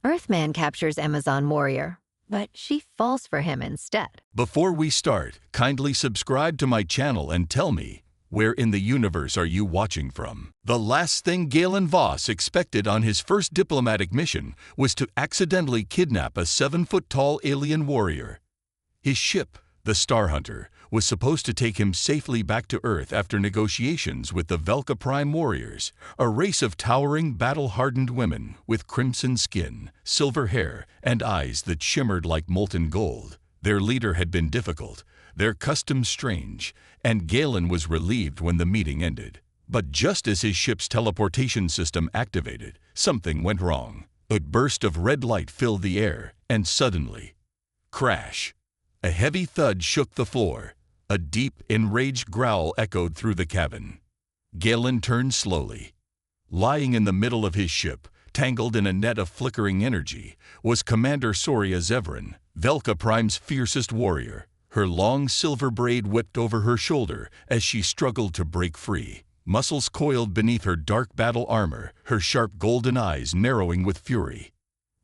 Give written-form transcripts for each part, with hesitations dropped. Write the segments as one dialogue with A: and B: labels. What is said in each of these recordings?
A: Earthman captures Amazon warrior, but she falls for him instead.
B: Before we start, kindly subscribe to my channel and tell me, where in the universe are you watching from? The last thing Galen Voss expected on his first diplomatic mission was to accidentally kidnap a 7-foot-tall alien warrior. His ship, the Star Hunter, was supposed to take him safely back to Earth after negotiations with the Velka Prime warriors, a race of towering, battle-hardened women with crimson skin, silver hair, and eyes that shimmered like molten gold. Their leader had been difficult, their customs strange, and Galen was relieved when the meeting ended. But just as his ship's teleportation system activated, something went wrong. A burst of red light filled the air, and suddenly, crash! A heavy thud shook the floor. A deep, enraged growl echoed through the cabin. Galen turned slowly. Lying in the middle of his ship, tangled in a net of flickering energy, was Commander Soria Zevran, Velka Prime's fiercest warrior. Her long silver braid whipped over her shoulder as she struggled to break free. Muscles coiled beneath her dark battle armor, her sharp golden eyes narrowing with fury.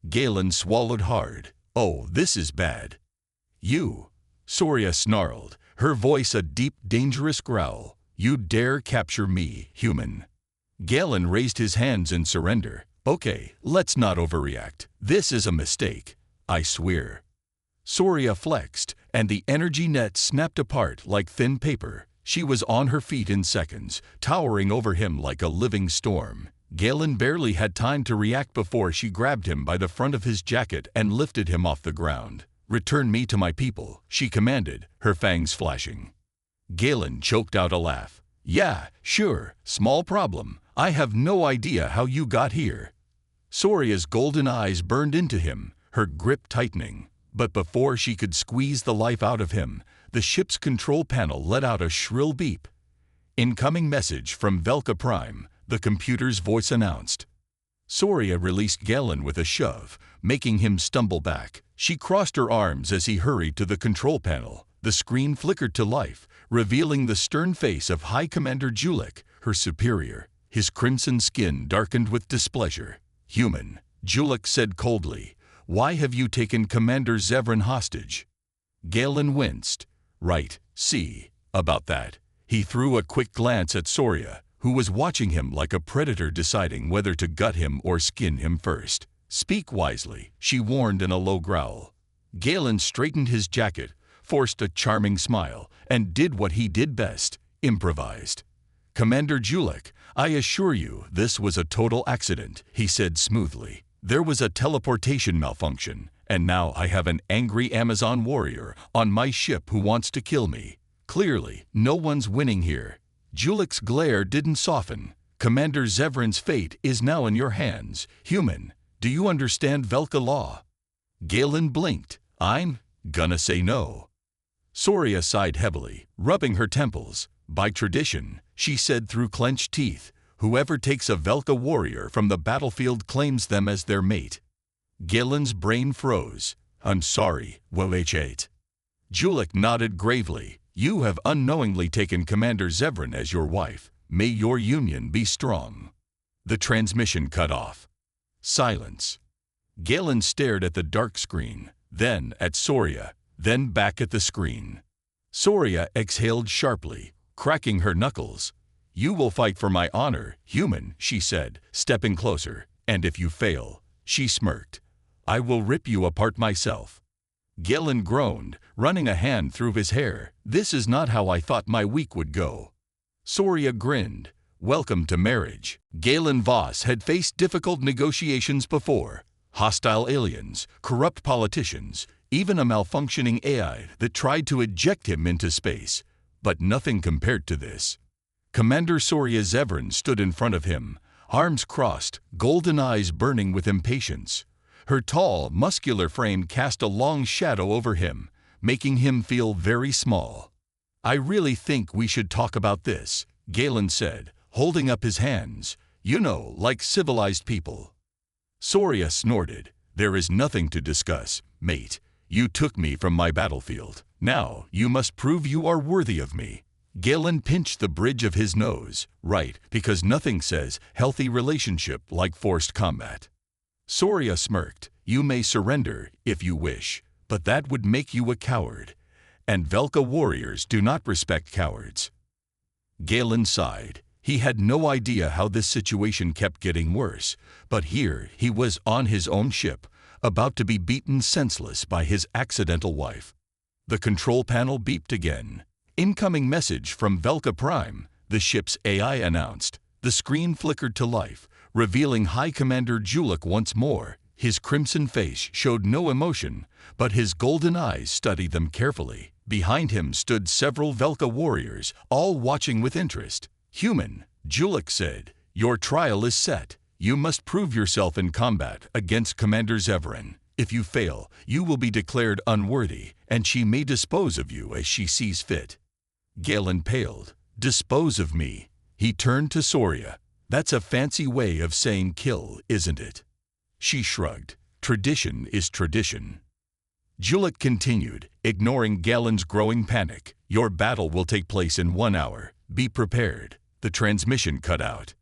B: Galen swallowed hard. Oh, this is bad. You, Soria snarled, her voice a deep, dangerous growl. You dare capture me, human. Galen raised his hands in surrender. Okay, let's not overreact. This is a mistake, I swear. Soria flexed, and the energy net snapped apart like thin paper. She was on her feet in seconds, towering over him like a living storm. Galen barely had time to react before she grabbed him by the front of his jacket and lifted him off the ground. Return me to my people, she commanded, her fangs flashing. Galen choked out a laugh. Yeah, sure, small problem. I have no idea how you got here. Soria's golden eyes burned into him, her grip tightening. But before she could squeeze the life out of him, the ship's control panel let out a shrill beep. Incoming message from Velka Prime, the computer's voice announced. Soria released Galen with a shove, making him stumble back. She crossed her arms as he hurried to the control panel. The screen flickered to life, revealing the stern face of High Commander Julik, her superior. His crimson skin darkened with displeasure. Human, Julik said coldly. Why have you taken Commander Zevran hostage? Galen winced. Right, see, about that. He threw a quick glance at Soria, who was watching him like a predator deciding whether to gut him or skin him first. Speak wisely, she warned in a low growl. Galen straightened his jacket, forced a charming smile, and did what he did best, improvised. Commander Julik, I assure you this was a total accident, he said smoothly. There was a teleportation malfunction, and now I have an angry Amazon warrior on my ship who wants to kill me. Clearly, no one's winning here. Julik's glare didn't soften. Commander Zevran's fate is now in your hands. Human, do you understand Velka law? Galen blinked. I'm gonna say no. Soria sighed heavily, rubbing her temples. By tradition, she said through clenched teeth, whoever takes a Velka warrior from the battlefield claims them as their mate. Galen's brain froze. I'm sorry, WH8. Julik nodded gravely. You have unknowingly taken Commander Zevran as your wife. May your union be strong. The transmission cut off. Silence. Galen stared at the dark screen, then at Soria, then back at the screen. Soria exhaled sharply, cracking her knuckles. You will fight for my honor, human, she said, stepping closer. And if you fail, she smirked, I will rip you apart myself. Galen groaned, running a hand through his hair. This is not how I thought my week would go. Soria grinned. Welcome to marriage. Galen Voss had faced difficult negotiations before. Hostile aliens, corrupt politicians, even a malfunctioning AI that tried to eject him into space. But nothing compared to this. Commander Soria Zevran stood in front of him, arms crossed, golden eyes burning with impatience. Her tall, muscular frame cast a long shadow over him, making him feel very small. I really think we should talk about this, Galen said, holding up his hands. You know, like civilized people. Soria snorted. There is nothing to discuss, mate. You took me from my battlefield. Now, you must prove you are worthy of me. Galen pinched the bridge of his nose. Right, because nothing says healthy relationship like forced combat. Soria smirked. You may surrender if you wish, but that would make you a coward. And Velka warriors do not respect cowards. Galen sighed. He had no idea how this situation kept getting worse, but here he was on his own ship, about to be beaten senseless by his accidental wife. The control panel beeped again. Incoming message from Velka Prime, the ship's AI announced. The screen flickered to life, revealing High Commander Julek once more. His crimson face showed no emotion, but his golden eyes studied them carefully. Behind him stood several Velka warriors, all watching with interest. Human, Julek said, your trial is set. You must prove yourself in combat against Commander Zevran. If you fail, you will be declared unworthy, and she may dispose of you as she sees fit. Galen paled. Dispose of me? He turned to Soria. That's a fancy way of saying kill, isn't it? She shrugged. Tradition is tradition. Julek continued, ignoring Galen's growing panic. Your battle will take place in 1 hour. Be prepared. The transmission cut out.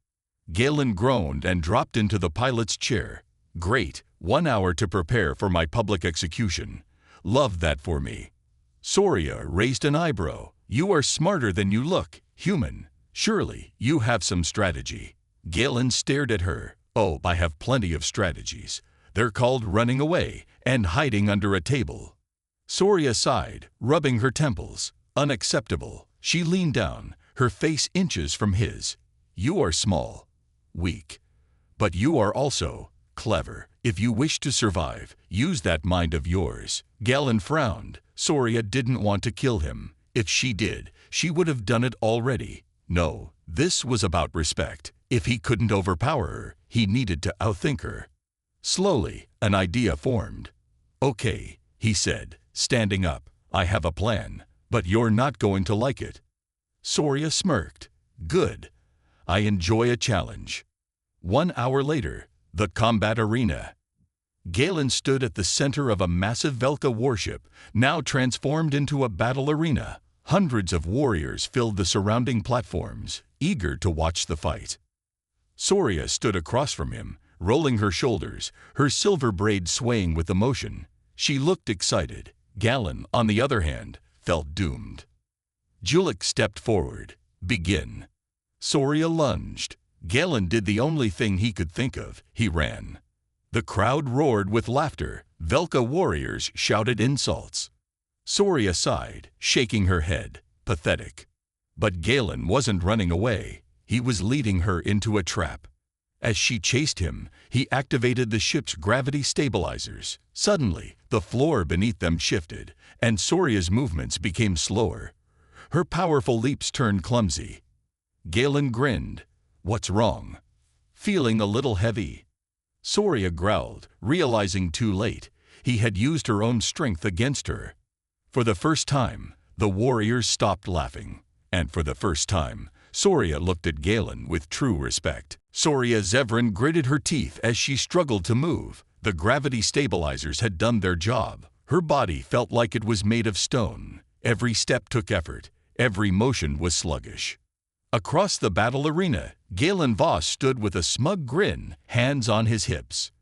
B: Galen groaned and dropped into the pilot's chair. Great, 1 hour to prepare for my public execution. Love that for me. Soria raised an eyebrow. You are smarter than you look, human. Surely you have some strategy. Galen stared at her. Oh, I have plenty of strategies. They're called running away and hiding under a table. Soria sighed, rubbing her temples. Unacceptable. She leaned down, her face inches from his. You are small, weak, but you are also clever. If you wish to survive, use that mind of yours. Galen frowned. Soria didn't want to kill him. If she did, she would have done it already. No, this was about respect. If he couldn't overpower her, he needed to outthink her. Slowly, an idea formed. Okay, he said, standing up. I have a plan, but you're not going to like it. Soria smirked. Good. I enjoy a challenge. 1 hour later, the combat arena. Galen stood at the center of a massive Velka warship, now transformed into a battle arena. Hundreds of warriors filled the surrounding platforms, eager to watch the fight. Soria stood across from him, rolling her shoulders, her silver braid swaying with emotion. She looked excited. Galen, on the other hand, felt doomed. Julek stepped forward. Begin. Soria lunged. Galen did the only thing he could think of. He ran. The crowd roared with laughter. Velka warriors shouted insults. Soria sighed, shaking her head. Pathetic. But Galen wasn't running away. He was leading her into a trap. As she chased him, he activated the ship's gravity stabilizers. Suddenly, the floor beneath them shifted, and Soria's movements became slower. Her powerful leaps turned clumsy. Galen grinned. What's wrong? Feeling a little heavy. Soria growled, realizing too late. He had used her own strength against her. For the first time, the warriors stopped laughing. And for the first time, Soria looked at Galen with true respect. Soria Zevran gritted her teeth as she struggled to move. The gravity stabilizers had done their job. Her body felt like it was made of stone. Every step took effort. Every motion was sluggish. Across the battle arena, Galen Voss stood with a smug grin, hands on his hips.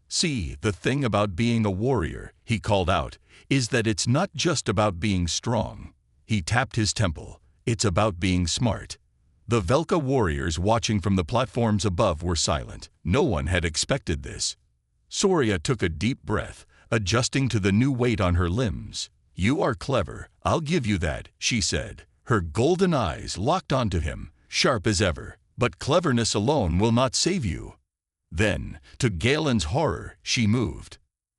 B: See, the thing about being a warrior, he called out, is that it's not just about being strong. He tapped his temple. It's about being smart. The Velka warriors watching from the platforms above were silent. No one had expected this. Soria took a deep breath, adjusting to the new weight on her limbs. You are clever, I'll give you that, she said. Her golden eyes locked onto him, sharp as ever. But cleverness alone will not save you. Then, to Galen's horror, she moved.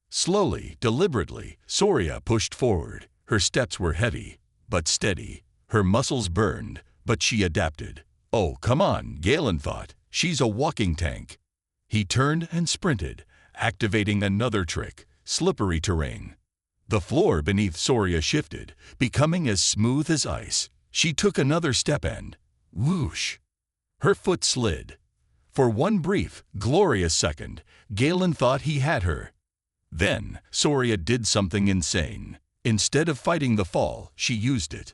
B: Slowly, deliberately, Soria pushed forward. Her steps were heavy, but steady. Her muscles burned, but she adapted. Oh, come on, Galen thought. She's a walking tank. He turned and sprinted, activating another trick, slippery terrain. The floor beneath Soria shifted, becoming as smooth as ice. She took another step and, whoosh! Her foot slid. For one brief, glorious second, Galen thought he had her. Then, Soria did something insane. Instead of fighting the fall, she used it.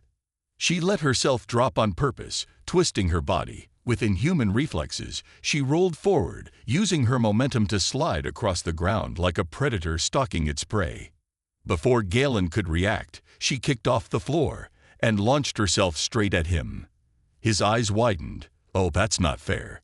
B: She let herself drop on purpose, twisting her body, With inhuman reflexes, she rolled forward, using her momentum to slide across the ground like a predator stalking its prey. Before Galen could react, she kicked off the floor and launched herself straight at him. His eyes widened. Oh, that's not fair.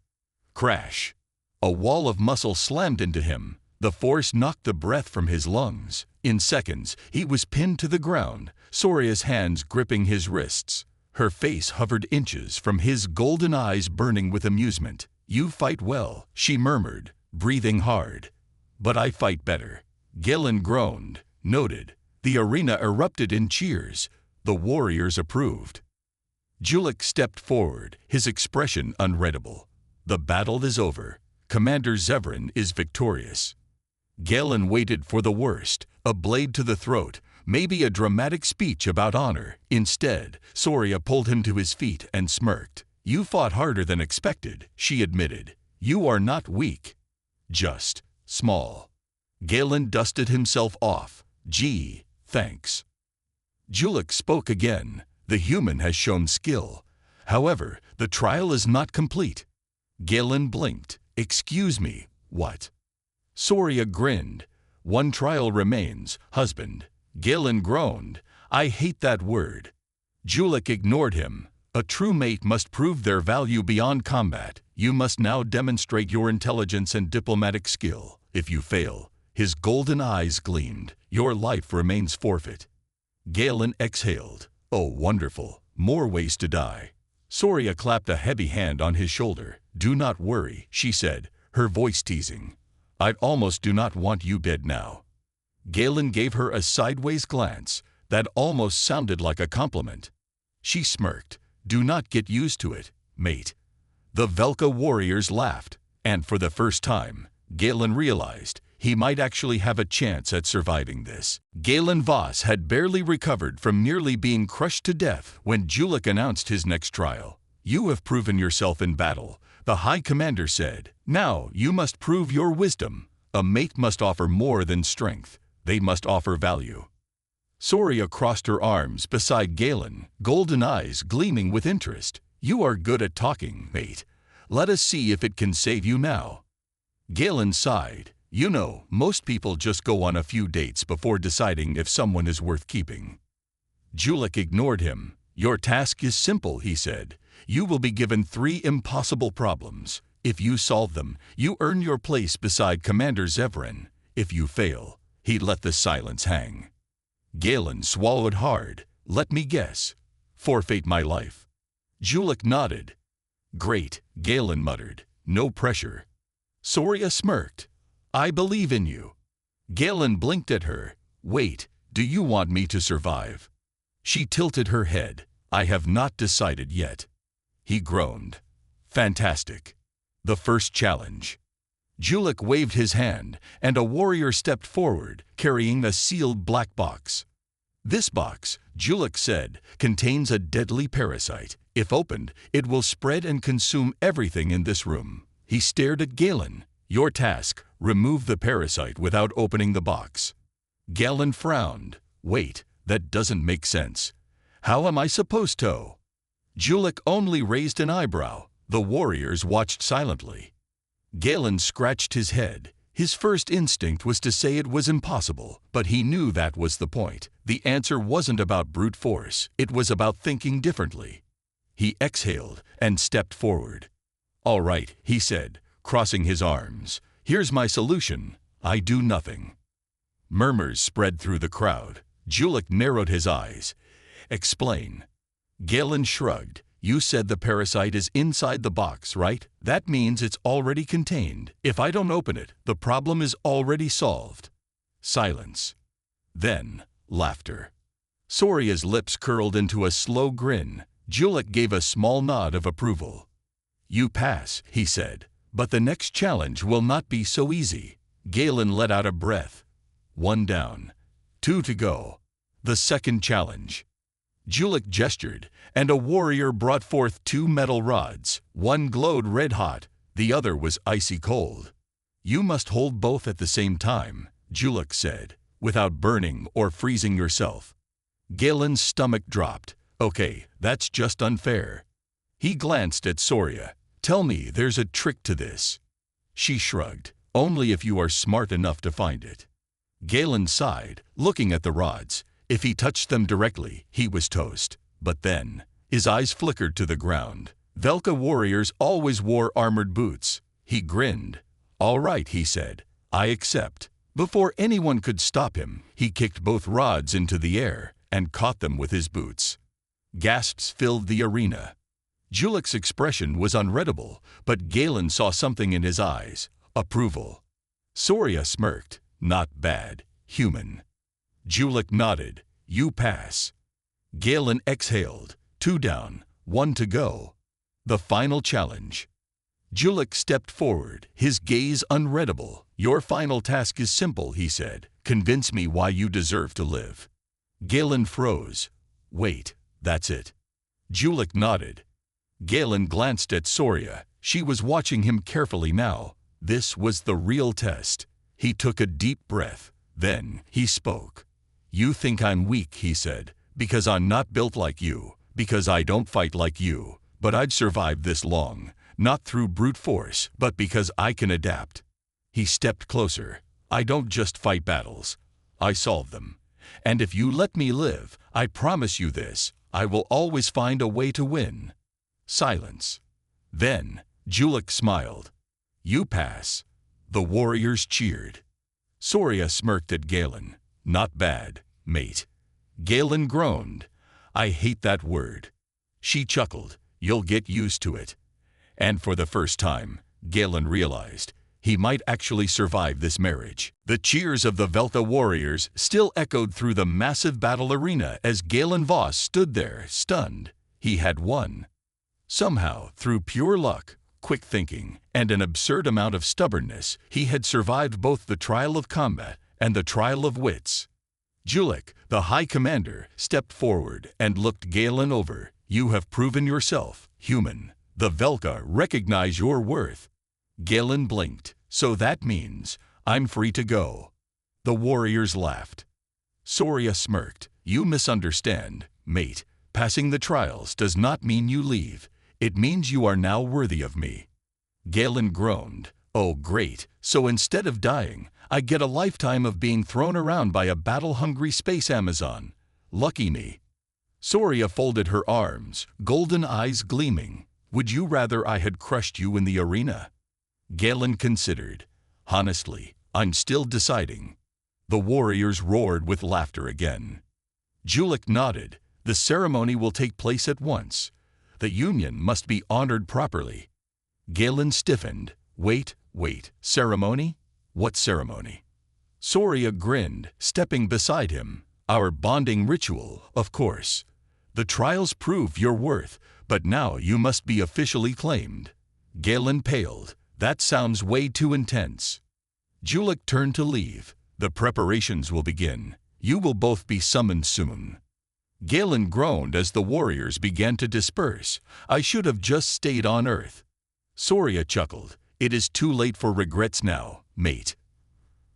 B: Crash. A wall of muscle slammed into him. The force knocked the breath from his lungs. In seconds, he was pinned to the ground, Soria's hands gripping his wrists. Her face hovered inches from his golden eyes burning with amusement. "You fight well," she murmured, breathing hard. "But I fight better." Galen groaned, noted. The arena erupted in cheers. The warriors approved. Julik stepped forward, his expression unreadable. "The battle is over. Commander Zevran is victorious." Galen waited for the worst, a blade to the throat, maybe a dramatic speech about honor. Instead, Soria pulled him to his feet and smirked. "You fought harder than expected," she admitted. "You are not weak. Just small." Galen dusted himself off. "Gee, thanks." Julik spoke again. "The human has shown skill. However, the trial is not complete." Galen blinked. "Excuse me, what?" Soria grinned. "One trial remains, husband." Galen groaned. "I hate that word." Julik ignored him. "A true mate must prove their value beyond combat. You must now demonstrate your intelligence and diplomatic skill. If you fail," his golden eyes gleamed, "your life remains forfeit." Galen exhaled. "Oh, wonderful. More ways to die." Soria clapped a heavy hand on his shoulder. "Do not worry," she said, her voice teasing. "I almost do not want you dead now." Galen gave her a sideways glance that almost sounded like a compliment. She smirked. "Do not get used to it, mate." The Velka warriors laughed, and for the first time, Galen realized he might actually have a chance at surviving this. Galen Voss had barely recovered from nearly being crushed to death when Julik announced his next trial. "You have proven yourself in battle," the High Commander said. "Now you must prove your wisdom. A mate must offer more than strength. They must offer value." Soria crossed her arms beside Galen, golden eyes gleaming with interest. "You are good at talking, mate. Let us see if it can save you now." Galen sighed. "You know, most people just go on a few dates before deciding if someone is worth keeping." Julik ignored him. "Your task is simple," he said. "You will be given 3 impossible problems. If you solve them, you earn your place beside Commander Zevran. If you fail," he let the silence hang. Galen swallowed hard. "Let me guess. Forfeit my life." Julik nodded. "Great," Galen muttered. "No pressure." Soria smirked. "I believe in you." Galen blinked at her. "Wait, do you want me to survive?" She tilted her head. "I have not decided yet." He groaned. "Fantastic. The first challenge." Julik waved his hand, and a warrior stepped forward, carrying a sealed black box. "This box," Julik said, "contains a deadly parasite. If opened, it will spread and consume everything in this room." He stared at Galen. "Your task, remove the parasite without opening the box." Galen frowned. "Wait, that doesn't make sense. How am I supposed to?" Julik only raised an eyebrow. The warriors watched silently. Galen scratched his head. His first instinct was to say it was impossible, but he knew that was the point. The answer wasn't about brute force. It was about thinking differently. He exhaled and stepped forward. "All right," he said, crossing his arms. "Here's my solution. I do nothing." Murmurs spread through the crowd. Julik narrowed his eyes. "Explain." Galen shrugged. "You said the parasite is inside the box, right? That means it's already contained. If I don't open it, the problem is already solved." Silence. Then, laughter. Soria's lips curled into a slow grin. Julik gave a small nod of approval. "You pass," he said. "But the next challenge will not be so easy." Galen let out a breath. 1 down. 2 to go. The second challenge. Julik gestured, and a warrior brought forth 2 metal rods. One glowed red-hot, the other was icy cold. "You must hold both at the same time," Julik said, "without burning or freezing yourself." Galen's stomach dropped. "Okay, that's just unfair." He glanced at Soria. Tell me there's a trick to this. She shrugged. Only if you are smart enough to find it. Galen sighed, looking at the rods. If he touched them directly, he was toast. But then, his eyes flickered to the ground. Velka warriors always wore armored boots. He grinned. All right, he said. I accept. Before anyone could stop him, he kicked both rods into the air and caught them with his boots. Gasps filled the arena. Julik's expression was unreadable, but Galen saw something in his eyes. Approval. Soria smirked. Not bad. Human. Julik nodded. You pass. Galen exhaled. 2 down, 1 to go. The final challenge. Julik stepped forward, his gaze unreadable. Your final task is simple, he said. Convince me why you deserve to live. Galen froze. Wait, that's it. Julik nodded. Galen glanced at Soria. She was watching him carefully now. This was the real test. He took a deep breath. Then he spoke. You think I'm weak, he said, because I'm not built like you, because I don't fight like you. But I've survived this long, not through brute force, but because I can adapt. He stepped closer. I don't just fight battles. I solve them. And if you let me live, I promise you this, I will always find a way to win. Silence. Then, Julik smiled. You pass. The warriors cheered. Soria smirked at Galen. Not bad, mate. Galen groaned. I hate that word. She chuckled. You'll get used to it. And for the first time, Galen realized he might actually survive this marriage. The cheers of the Velka warriors still echoed through the massive battle arena as Galen Voss stood there, stunned. He had won. Somehow, through pure luck, quick thinking, and an absurd amount of stubbornness, he had survived both the trial of combat and the trial of wits. Julik, the High Commander, stepped forward and looked Galen over. You have proven yourself, human. The Velka recognize your worth. Galen blinked. So that means I'm free to go. The warriors laughed. Soria smirked. You misunderstand, mate. Passing the trials does not mean you leave. It means you are now worthy of me. Galen groaned. Oh, great. So instead of dying, I get a lifetime of being thrown around by a battle-hungry space Amazon. Lucky me. Soria folded her arms, golden eyes gleaming. Would you rather I had crushed you in the arena? Galen considered. Honestly, I'm still deciding. The warriors roared with laughter again. Julik nodded. The ceremony will take place at once. The union must be honored properly. Galen stiffened. Wait. Ceremony? What ceremony? Soria grinned, stepping beside him. Our bonding ritual, of course. The trials prove your worth, but now you must be officially claimed. Galen paled. That sounds way too intense. Julik turned to leave. The preparations will begin. You will both be summoned soon. Galen groaned as the warriors began to disperse. I should have just stayed on Earth. Soria chuckled. It is too late for regrets now, mate.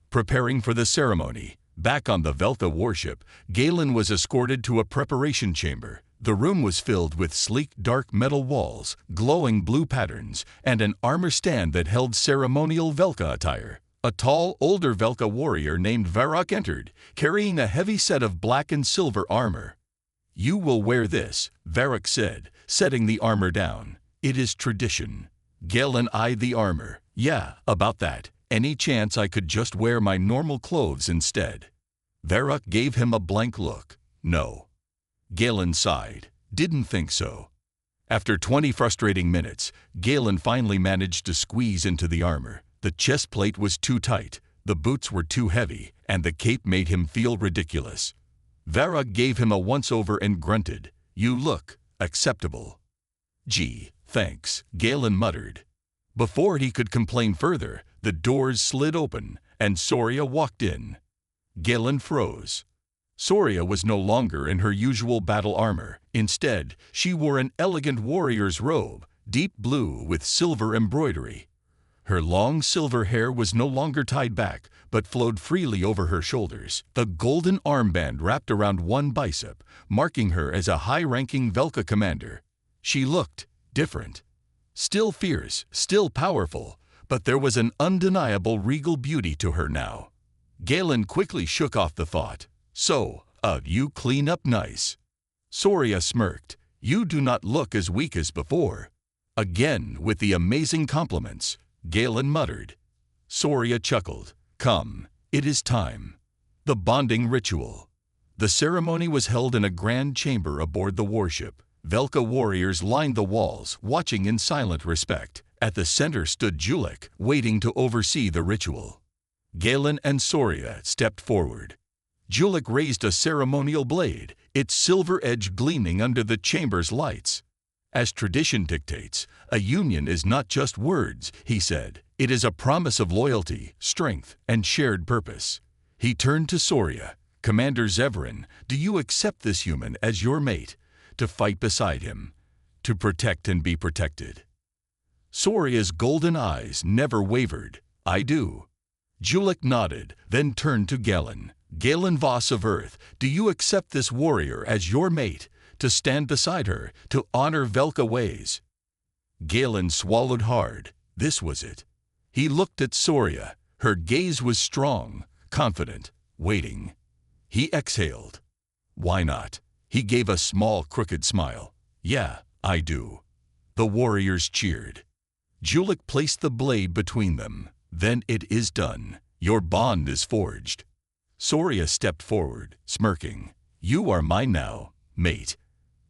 B: Preparing for the ceremony, back on the Velka warship, Galen was escorted to a preparation chamber. The room was filled with sleek dark metal walls, glowing blue patterns, and an armor stand that held ceremonial Velka attire. A tall, older Velka warrior named Varrock entered, carrying a heavy set of black and silver armor. You will wear this, Varrock said, setting the armor down. It is tradition. Galen eyed the armor. Yeah, about that. Any chance I could just wear my normal clothes instead? Varrock gave him a blank look. No. Galen sighed. Didn't think so. After 20 frustrating minutes, Galen finally managed to squeeze into the armor. The chest plate was too tight, the boots were too heavy, and the cape made him feel ridiculous. Varrock gave him a once-over and grunted. You look acceptable. Gee, thanks, Galen muttered. Before he could complain further, the doors slid open, and Soria walked in. Galen froze. Soria was no longer in her usual battle armor. Instead, she wore an elegant warrior's robe, deep blue with silver embroidery. Her long silver hair was no longer tied back, but flowed freely over her shoulders. A golden armband wrapped around one bicep, marking her as a high-ranking Velka commander. She looked different. Still fierce, still powerful, but there was an undeniable regal beauty to her now. Galen quickly shook off the thought. So, you clean up nice. Soria smirked. You do not look as weak as before. Again, with the amazing compliments, Galen muttered. Soria chuckled. Come, it is time. The bonding ritual. The ceremony was held in a grand chamber aboard the warship. Velka warriors lined the walls, watching in silent respect. At the center stood Julik, waiting to oversee the ritual. Galen and Soria stepped forward. Julik raised a ceremonial blade, its silver edge gleaming under the chamber's lights. As tradition dictates, a union is not just words, he said. It is a promise of loyalty, strength, and shared purpose. He turned to Soria. Commander Zevran, do you accept this human as your mate, to fight beside him, to protect and be protected? Soria's golden eyes never wavered. I do. Julik nodded, then turned to Galen. Galen Voss of Earth, do you accept this warrior as your mate, to stand beside her, to honor Velka ways? Galen swallowed hard. This was it. He looked at Soria. Her gaze was strong, confident, waiting. He exhaled. Why not? He gave a small, crooked smile. Yeah, I do. The warriors cheered. Julik placed the blade between them. Then it is done. Your bond is forged. Soria stepped forward, smirking. You are mine now, mate.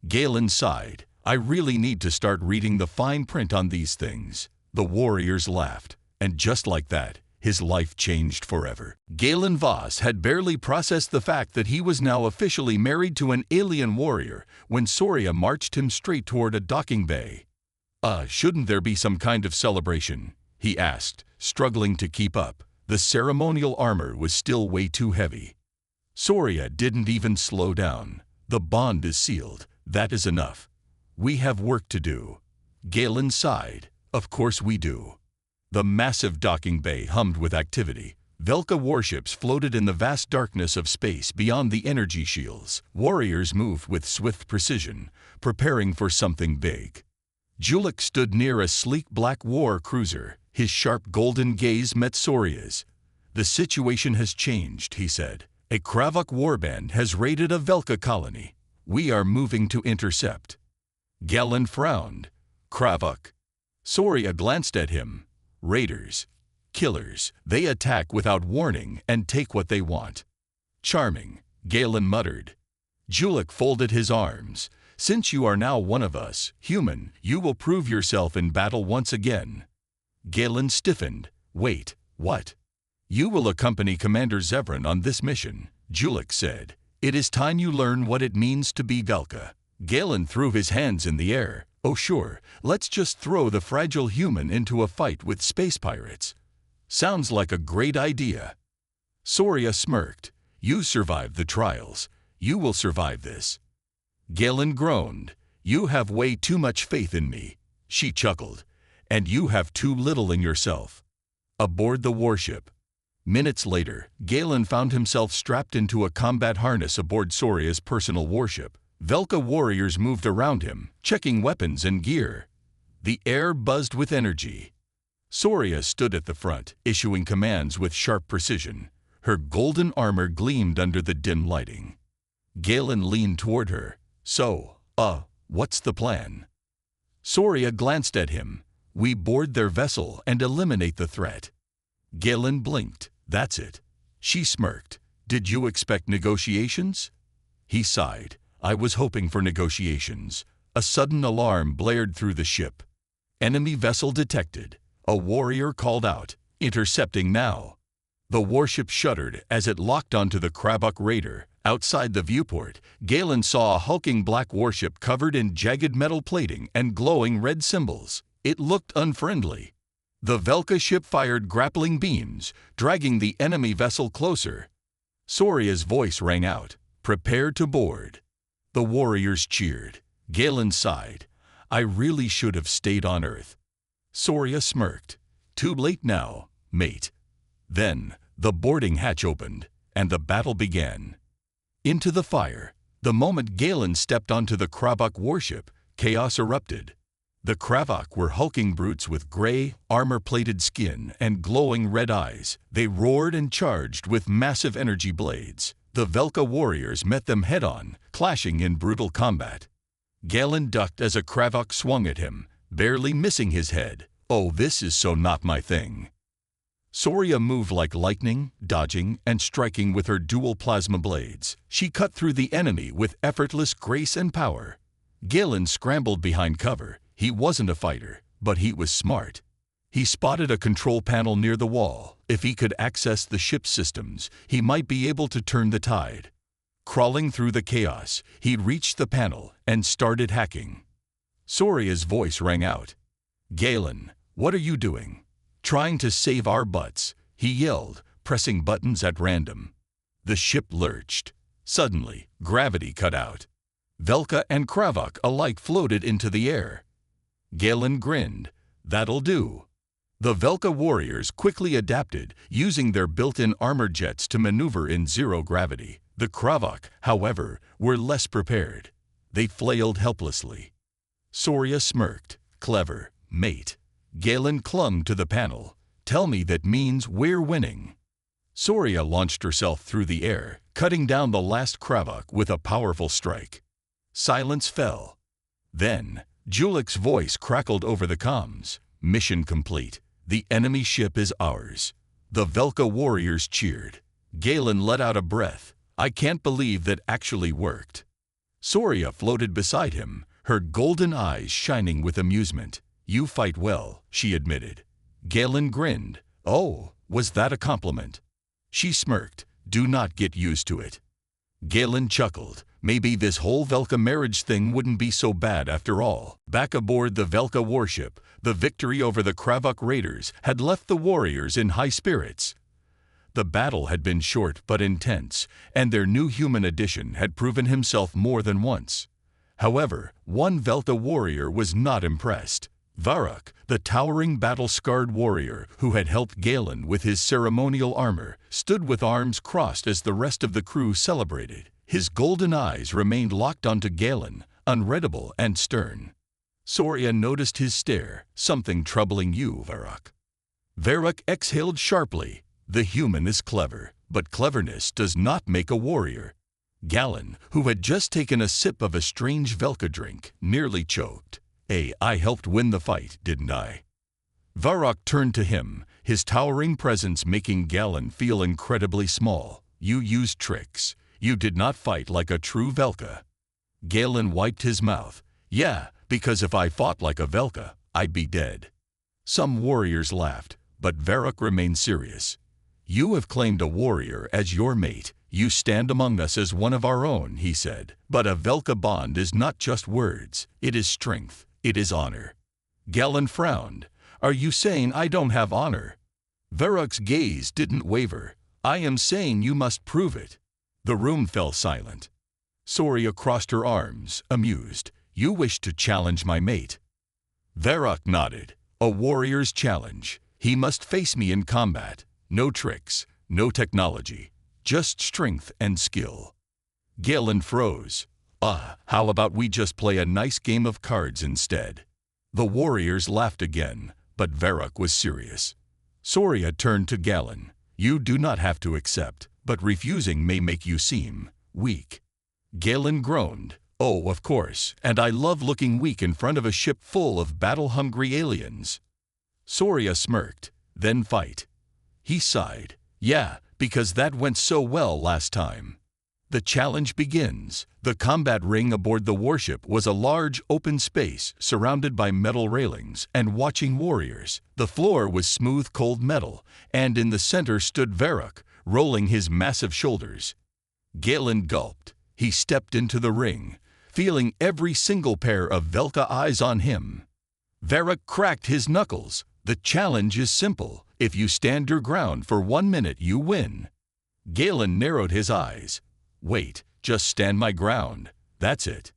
B: Galen sighed. I really need to start reading the fine print on these things. The warriors laughed, and just like that, his life changed forever. Galen Voss had barely processed the fact that he was now officially married to an alien warrior when Soria marched him straight toward a docking bay. Shouldn't there be some kind of celebration? He asked, struggling to keep up. The ceremonial armor was still way too heavy. Soria didn't even slow down. The bond is sealed. That is enough. We have work to do. Galen sighed. Of course we do. The massive docking bay hummed with activity. Velka warships floated in the vast darkness of space beyond the energy shields. Warriors moved with swift precision, preparing for something big. Julik stood near a sleek black war cruiser. His sharp golden gaze met Soria's. The situation has changed, he said. A Kravok warband has raided a Velka colony. We are moving to intercept. Galen frowned. Kravok. Soria glanced at him. Raiders. Killers. They attack without warning and take what they want. Charming, Galen muttered. Julik folded his arms. Since you are now one of us, human, you will prove yourself in battle once again. Galen stiffened. Wait, what? You will accompany Commander Zevran on this mission, Julik said. It is time you learn what it means to be Velka. Galen threw his hands in the air. Oh sure, let's just throw the fragile human into a fight with space pirates. Sounds like a great idea. Soria smirked. You survived the trials. You will survive this. Galen groaned. You have way too much faith in me. She chuckled. And you have too little in yourself. Aboard the warship. Minutes later, Galen found himself strapped into a combat harness aboard Soria's personal warship. Velka warriors moved around him, checking weapons and gear. The air buzzed with energy. Soria stood at the front, issuing commands with sharp precision. Her golden armor gleamed under the dim lighting. Galen leaned toward her. So, what's the plan? Soria glanced at him. We board their vessel and eliminate the threat. Galen blinked. That's it. She smirked. Did you expect negotiations? He sighed. I was hoping for negotiations. A sudden alarm blared through the ship. Enemy vessel detected. A warrior called out. Intercepting now. The warship shuddered as it locked onto the Kravok raider. Outside the viewport, Galen saw a hulking black warship covered in jagged metal plating and glowing red symbols. It looked unfriendly. The Velka ship fired grappling beams, dragging the enemy vessel closer. Soria's voice rang out. Prepare to board. The warriors cheered. Galen sighed. I really should have stayed on Earth. Soria smirked. Too late now, mate. Then, the boarding hatch opened, and the battle began. Into the fire. The moment Galen stepped onto the Kravok warship, chaos erupted. The Kravok were hulking brutes with gray, armor-plated skin and glowing red eyes. They roared and charged with massive energy blades. The Velka warriors met them head-on, clashing in brutal combat. Galen ducked as a Kravok swung at him, barely missing his head. Oh, this is so not my thing. Soria moved like lightning, dodging and striking with her dual plasma blades. She cut through the enemy with effortless grace and power. Galen scrambled behind cover. He wasn't a fighter, but he was smart. He spotted a control panel near the wall. If he could access the ship's systems, he might be able to turn the tide. Crawling through the chaos, he reached the panel and started hacking. Soria's voice rang out. "Galen, what are you doing?" "Trying to save our butts," he yelled, pressing buttons at random. The ship lurched. Suddenly, gravity cut out. Velka and Kravok alike floated into the air. Galen grinned. "That'll do." The Velka warriors quickly adapted, using their built-in armor jets to maneuver in zero gravity. The Kravok, however, were less prepared. They flailed helplessly. Soria smirked. "Clever, mate." Galen clung to the panel. "Tell me that means we're winning." Soria launched herself through the air, cutting down the last Kravok with a powerful strike. Silence fell. Then, Julik's voice crackled over the comms. "Mission complete. The enemy ship is ours." The Velka warriors cheered. Galen let out a breath. "I can't believe that actually worked." Soria floated beside him, her golden eyes shining with amusement. "You fight well," she admitted. Galen grinned. "Oh, was that a compliment?" She smirked. "Do not get used to it." Galen chuckled. Maybe this whole Velka marriage thing wouldn't be so bad after all. Back aboard the Velka warship, the victory over the Kravok raiders had left the warriors in high spirits. The battle had been short but intense, and their new human addition had proven himself more than once. However, one Velka warrior was not impressed. Varrock, the towering battle-scarred warrior who had helped Galen with his ceremonial armor, stood with arms crossed as the rest of the crew celebrated. His golden eyes remained locked onto Galen, unreadable and stern. Soria noticed his stare. "Something troubling you, Varrock." Varrock exhaled sharply. "The human is clever, but cleverness does not make a warrior." Galen, who had just taken a sip of a strange Velka drink, nearly choked. "Hey, I helped win the fight, didn't I?" Varrock turned to him, his towering presence making Galen feel incredibly small. "You used tricks. You did not fight like a true Velka." Galen wiped his mouth. "Yeah, because if I fought like a Velka, I'd be dead." Some warriors laughed, but Varrock remained serious. "You have claimed a warrior as your mate. You stand among us as one of our own," he said. "But a Velka bond is not just words. It is strength. It is honor." Galen frowned. "Are you saying I don't have honor?" Varrock's gaze didn't waver. "I am saying you must prove it." The room fell silent. Soria crossed her arms, amused. "You wish to challenge my mate?" Varrock nodded. "A warrior's challenge. He must face me in combat. No tricks, no technology, just strength and skill." Galen froze. How about we just play a nice game of cards instead?" The warriors laughed again, but Varrock was serious. Soria turned to Galen. "You do not have to accept, but refusing may make you seem weak." Galen groaned. "Oh, of course, and I love looking weak in front of a ship full of battle-hungry aliens." Soria smirked. "Then fight." He sighed. "Yeah, because that went so well last time." The challenge begins. The combat ring aboard the warship was a large open space surrounded by metal railings and watching warriors. The floor was smooth cold metal, and in the center stood Varrock, rolling his massive shoulders. Galen gulped. He stepped into the ring, feeling every single pair of Velka eyes on him. Varrock cracked his knuckles. "The challenge is simple. If you stand your ground for 1 minute, you win." Galen narrowed his eyes. "Wait, just stand my ground. That's it."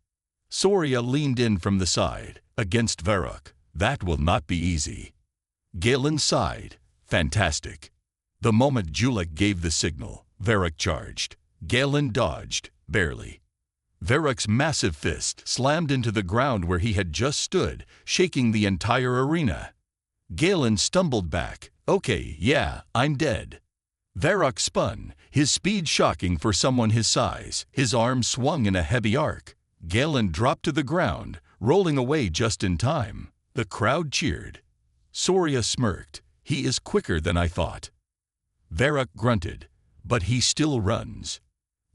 B: Soria leaned in from the side, against Varrock. "That will not be easy." Galen sighed. "Fantastic." The moment Julik gave the signal, Varrock charged. Galen dodged, barely. Varroc's massive fist slammed into the ground where he had just stood, shaking the entire arena. Galen stumbled back. Okay, yeah, I'm dead. Varroc spun, his speed shocking for someone his size. His arms swung in a heavy arc. Galen dropped to the ground, rolling away just in time. The crowd cheered. Soria smirked. He is quicker than I thought. Varroc grunted. But he still runs.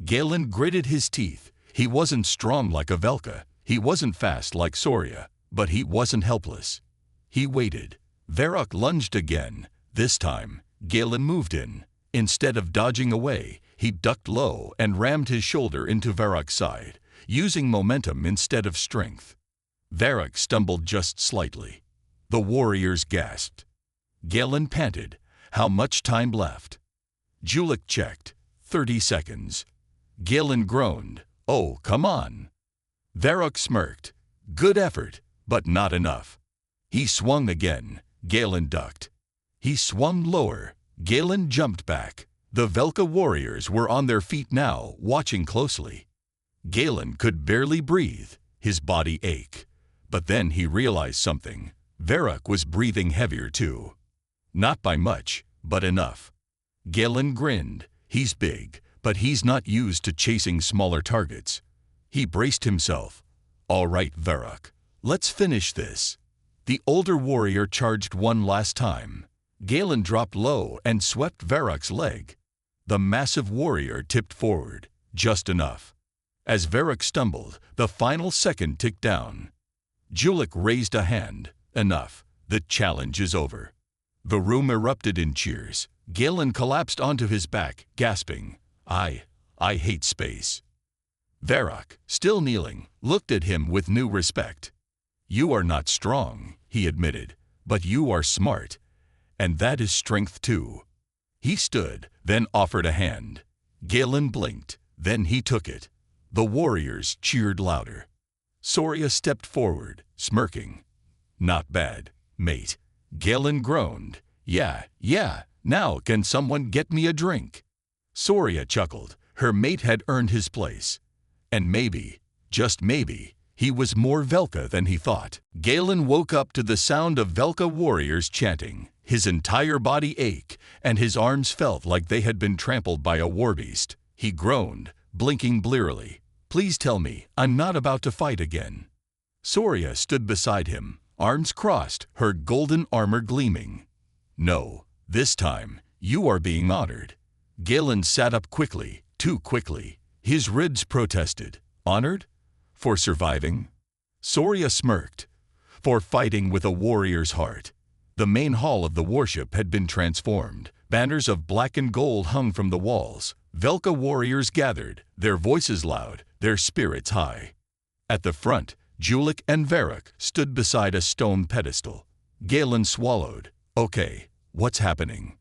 B: Galen gritted his teeth. He wasn't strong like a Velka. He wasn't fast like Soria. But he wasn't helpless. He waited. Varroc lunged again. This time, Galen moved in. Instead of dodging away, he ducked low and rammed his shoulder into Varroc's side, using momentum instead of strength. Varroc stumbled just slightly. The warriors gasped. Galen panted. How much time left? Julik checked. 30 seconds. Galen groaned. Oh, come on. Varroc smirked. Good effort, but not enough. He swung again. Galen ducked. He swung lower. Galen jumped back. The Velka warriors were on their feet now, watching closely. Galen could barely breathe. His body ached. But then he realized something. Varroc was breathing heavier too. Not by much, but enough. Galen grinned. He's big, but he's not used to chasing smaller targets. He braced himself. All right, Varroc. Let's finish this. The older warrior charged one last time. Galen dropped low and swept Varroc's leg. The massive warrior tipped forward, just enough. As Varroc stumbled, the final second ticked down. Julik raised a hand. Enough. The challenge is over. The room erupted in cheers. Galen collapsed onto his back, gasping. I hate space. Varroc, still kneeling, looked at him with new respect. You are not strong, he admitted, but you are smart. And that is strength too. He stood, then offered a hand. Galen blinked, then he took it. The warriors cheered louder. Soria stepped forward, smirking. Not bad, mate. Galen groaned. Yeah, now can someone get me a drink? Soria chuckled. Her mate had earned his place. And maybe, just maybe, he was more Velka than he thought. Galen woke up to the sound of Velka warriors chanting. His entire body ached, and his arms felt like they had been trampled by a warbeast. He groaned, blinking blearily. Please tell me I'm not about to fight again. Soria stood beside him, arms crossed, her golden armor gleaming. No, this time, you are being honored. Galen sat up quickly, too quickly. His ribs protested. Honored? For surviving? Soria smirked. For fighting with a warrior's heart. The main hall of the warship had been transformed. Banners of black and gold hung from the walls. Velka warriors gathered, their voices loud, their spirits high. At the front, Julik and Varroc stood beside a stone pedestal. Galen swallowed. Okay, what's happening?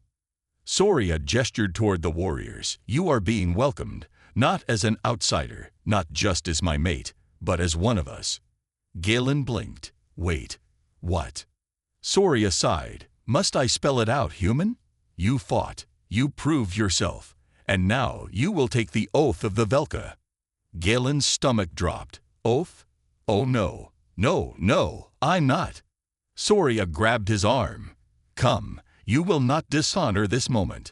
B: Soria gestured toward the warriors. You are being welcomed, not as an outsider, not just as my mate, but as one of us. Galen blinked. Wait, what? Soria sighed. Must I spell it out, human? You fought. You proved yourself. And now you will take the oath of the Velka. Galen's stomach dropped. Oath? Oh no, no, I'm not. Soria grabbed his arm. Come, you will not dishonor this moment.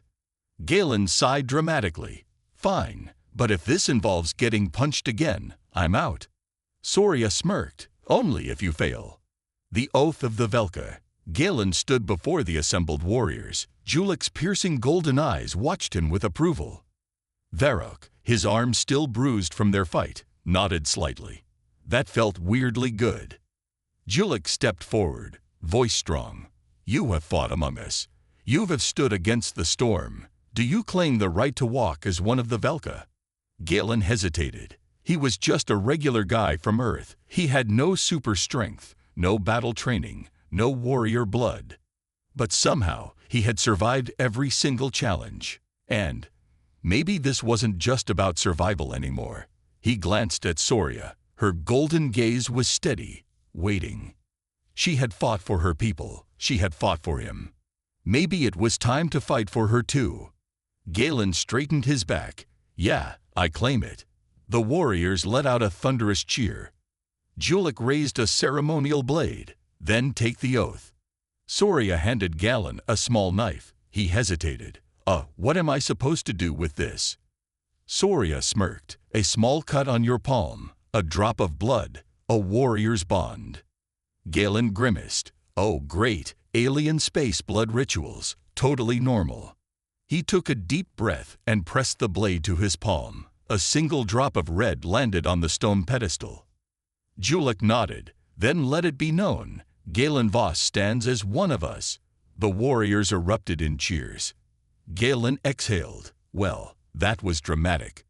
B: Galen sighed dramatically. Fine, but if this involves getting punched again, I'm out. Soria smirked. Only if you fail. The oath of the Velka. Galen stood before the assembled warriors. Julik's piercing golden eyes watched him with approval. Varroc, his arms still bruised from their fight, nodded slightly. That felt weirdly good. Julik stepped forward, voice strong. You have fought among us. You have stood against the storm. Do you claim the right to walk as one of the Velka? Galen hesitated. He was just a regular guy from Earth. He had no super strength, no battle training, no warrior blood. But somehow, he had survived every single challenge. And maybe this wasn't just about survival anymore. He glanced at Soria. Her golden gaze was steady, waiting. She had fought for her people. She had fought for him. Maybe it was time to fight for her too. Galen straightened his back. Yeah, I claim it. The warriors let out a thunderous cheer. Julik raised a ceremonial blade. Then take the oath. Soria handed Galen a small knife. He hesitated. What am I supposed to do with this? Soria smirked. A small cut on your palm. A drop of blood. A warrior's bond. Galen grimaced. Oh, great. Alien space blood rituals. Totally normal. He took a deep breath and pressed the blade to his palm. A single drop of red landed on the stone pedestal. Julik nodded. Then let it be known, Galen Voss stands as one of us. The warriors erupted in cheers. Galen exhaled. Well, that was dramatic.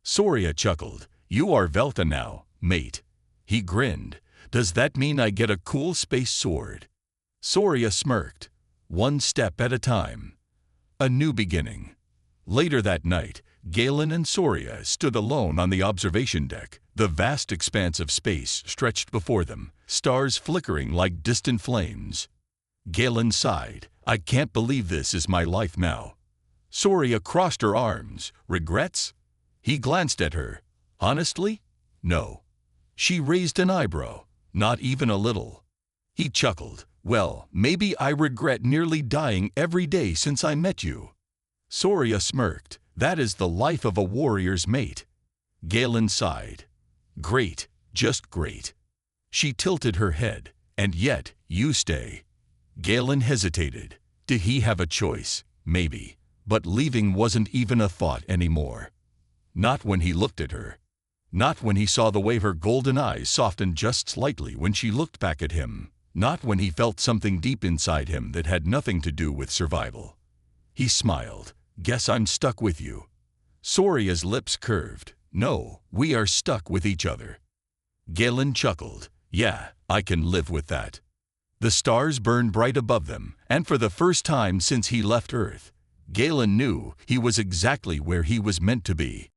B: Soria chuckled. You are Velta now, mate. He grinned. Does that mean I get a cool space sword? Soria smirked. One step at a time. A new beginning. Later that night, Galen and Soria stood alone on the observation deck. The vast expanse of space stretched before them, stars flickering like distant flames. Galen sighed. I can't believe this is my life now. Soria crossed her arms. Regrets? He glanced at her. Honestly? No. She raised an eyebrow. Not even a little. He chuckled. Well, maybe I regret nearly dying every day since I met you. Soria smirked. That is the life of a warrior's mate. Galen sighed. Great, just great. She tilted her head. And yet, you stay. Galen hesitated. Did he have a choice? Maybe. But leaving wasn't even a thought anymore. Not when he looked at her. Not when he saw the way her golden eyes softened just slightly when she looked back at him. Not when he felt something deep inside him that had nothing to do with survival. He smiled. Guess I'm stuck with you. Soria's lips curved. No, we are stuck with each other. Galen chuckled. Yeah, I can live with that. The stars burned bright above them, and for the first time since he left Earth, Galen knew he was exactly where he was meant to be.